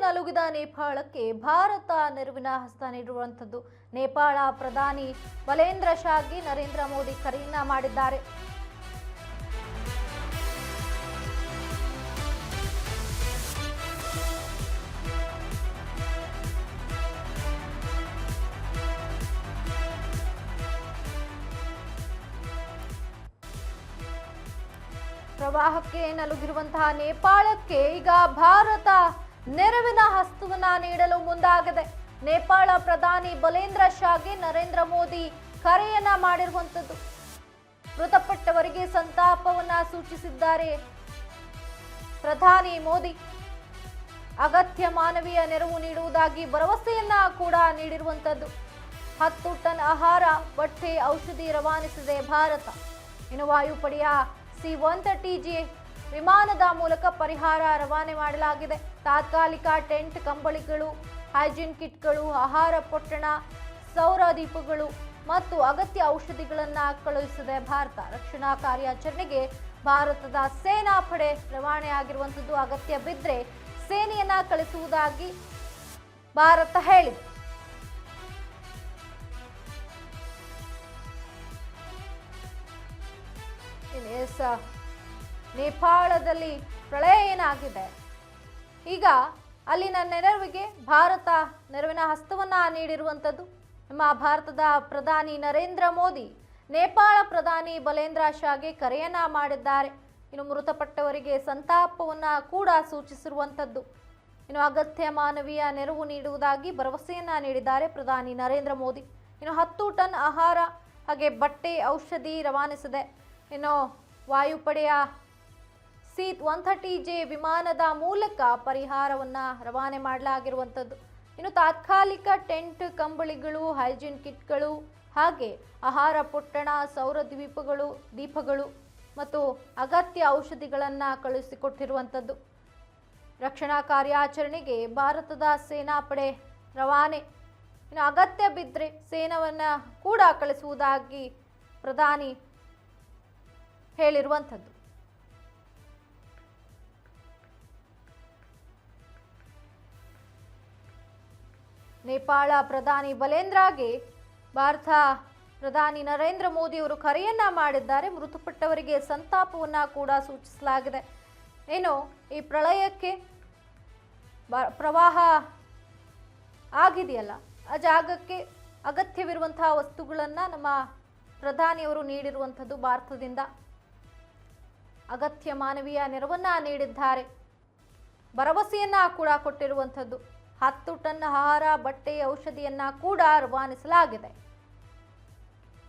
ನಲುಗಿದ ನೇಪಾಳಕ್ಕೆ ಭಾರತ ನೆರವಿನ ಹಸ್ತ ನೀಡಿರುವಂಥದ್ದು. ನೇಪಾಳ ಪ್ರಧಾನಿ ಬಲೇಂದ್ರ ಶಾಗೆ ನರೇಂದ್ರ ಮೋದಿ ಕರೆಯನ್ನ ಮಾಡಿದ್ದಾರೆ. ಪ್ರವಾಹಕ್ಕೆ ನಲುಗಿರುವಂತಹ ನೇಪಾಳಕ್ಕೆ ಈಗ ಭಾರತ ನೆರವಿನ ಹಸ್ತವನ್ನ ನೀಡಲು ಮುಂದಾಗಿದೆ. ನೇಪಾಳ ಪ್ರಧಾನಿ ಬಲೇಂದ್ರ ಶಾಗೆ ನರೇಂದ್ರ ಮೋದಿ ಕರೆಯನ್ನ ಮಾಡಿರುವಂತದ್ದು. ಮೃತಪಟ್ಟವರಿಗೆ ಸಂತಾಪವನ್ನ ಸೂಚಿಸಿದ್ದಾರೆ ಪ್ರಧಾನಿ ಮೋದಿ. ಅಗತ್ಯ ಮಾನವೀಯ ನೆರವು ನೀಡುವುದಾಗಿ ಭರವಸೆಯನ್ನ ಕೂಡ ನೀಡಿರುವಂತದ್ದು. 10 ಟನ್ ಆಹಾರ, ಬಟ್ಟೆ, ಔಷಧಿ ರವಾನಿಸಿದೆ ಭಾರತ. ಇನ್ನು ವಾಯುಪಡೆಯ C-130J ವಿಮಾನದ ಮೂಲಕ ಪರಿಹಾರ ರವಾನೆ ಮಾಡಲಾಗಿದೆ. ತಾತ್ಕಾಲಿಕ ಟೆಂಟ್, ಕಂಬಳಿಗಳು, ಹೈಜೀನ್ ಕಿಟ್ಗಳು, ಆಹಾರ ಪೊಟ್ಟಣ, ಸೌರ ದೀಪಗಳು ಮತ್ತು ಅಗತ್ಯ ಔಷಧಿಗಳನ್ನು ಕಳುಹಿಸಿದೆ ಭಾರತ. ರಕ್ಷಣಾ ಕಾರ್ಯಾಚರಣೆಗೆ ಭಾರತದ ಸೇನಾ ಪಡೆ ರವಾನೆಯಾಗಿರುವಂಥದ್ದು. ಅಗತ್ಯ ಬಿದ್ದರೆ ಸೇನೆಯನ್ನ ಕಳಿಸುವುದಾಗಿ ಭಾರತ ಹೇಳಿದೆ. ನೇಪಾಳದಲ್ಲಿ ಪ್ರಳಯ ಏನಾಗಿದೆ, ಈಗ ಅಲ್ಲಿನ ನೆರವಿಗೆ ಭಾರತ ನೆರವಿನ ಹಸ್ತವನ್ನ ನೀಡಿರುವಂಥದ್ದು. ನಮ್ಮ ಭಾರತದ ಪ್ರಧಾನಿ ನರೇಂದ್ರ ಮೋದಿ ನೇಪಾಳ ಪ್ರಧಾನಿ ಬಲೇಂದ್ರ ಶಾಗೆ ಕರೆಯನ್ನ ಮಾಡಿದ್ದಾರೆ. ಇನ್ನು ಮೃತಪಟ್ಟವರಿಗೆ ಸಂತಾಪವನ್ನ ಕೂಡ ಸೂಚಿಸಿರುವಂಥದ್ದು. ಇನ್ನು ಅಗತ್ಯ ಮಾನವೀಯ ನೆರವು ನೀಡುವುದಾಗಿ ಭರವಸೆಯನ್ನ ನೀಡಿದ್ದಾರೆ ಪ್ರಧಾನಿ ನರೇಂದ್ರ ಮೋದಿ. ಇನ್ನು 10 ಟನ್ ಆಹಾರ ಹಾಗೆ ಬಟ್ಟೆ, ಔಷಧಿ ರವಾನಿಸಿದೆ. ಇನ್ನು ವಾಯುಪಡೆಯ C-130J ವಿಮಾನದ ಮೂಲಕ ಪರಿಹಾರವನ್ನು ರವಾನೆ ಮಾಡಲಾಗಿರುವಂಥದ್ದು. ಇನ್ನು ತಾತ್ಕಾಲಿಕ ಟೆಂಟ್, ಕಂಬಳಿಗಳು, ಹೈಜೀನ್ ಕಿಟ್ಗಳು ಹಾಗೆ ಆಹಾರ ಪೊಟ್ಟಣ, ಸೌರ ದೀಪಗಳು ಮತ್ತು ಅಗತ್ಯ ಔಷಧಿಗಳನ್ನು ಕಳುಹಿಸಿಕೊಟ್ಟಿರುವಂಥದ್ದು. ರಕ್ಷಣಾ ಕಾರ್ಯಾಚರಣೆಗೆ ಭಾರತದ ಸೇನಾ ಪಡೆ ರವಾನೆ. ಇನ್ನು ಅಗತ್ಯ ಬಿದ್ದರೆ ಸೇನಾವನ್ನು ಕೂಡ ಕಳಿಸುವುದಾಗಿ ಪ್ರಧಾನಿ ಹೇಳಿರುವಂಥದ್ದು. ನೇಪಾಳ ಪ್ರಧಾನಿ ಬಲೇಂದ್ರಗೆ ಭಾರತ ಪ್ರಧಾನಿ ನರೇಂದ್ರ ಮೋದಿ ಅವರು ಕರೆಯನ್ನ ಮಾಡಿದ್ದಾರೆ. ಮೃತಪಟ್ಟವರಿಗೆ ಸಂತಾಪವನ್ನ ಕೂಡ ಸೂಚಿಸಲಾಗಿದೆ. ಏನು ಈ ಪ್ರಳಯಕ್ಕೆ ಪ್ರವಾಹ ಆಗಿದೆಯಲ್ಲ, ಆ ಜಾಗಕ್ಕೆ ಅಗತ್ಯವಿರುವಂತಹ ವಸ್ತುಗಳನ್ನು ನಮ್ಮ ಪ್ರಧಾನಿಯವರು ನೀಡಿರುವಂಥದ್ದು. ಭಾರತದಿಂದ ಅಗತ್ಯ ಮಾನವೀಯ ನೆರವನ್ನ ನೀಡಿದ್ದಾರೆ. ಭರವಸೆಯನ್ನ ಕೂಡ ಕೊಟ್ಟಿರುವಂಥದ್ದು. 10 ಟನ್ ಆಹಾರ, ಬಟ್ಟೆ, ಔಷಧಿಯನ್ನ ಕೂಡ ರವಾನಿಸಲಾಗಿದೆ.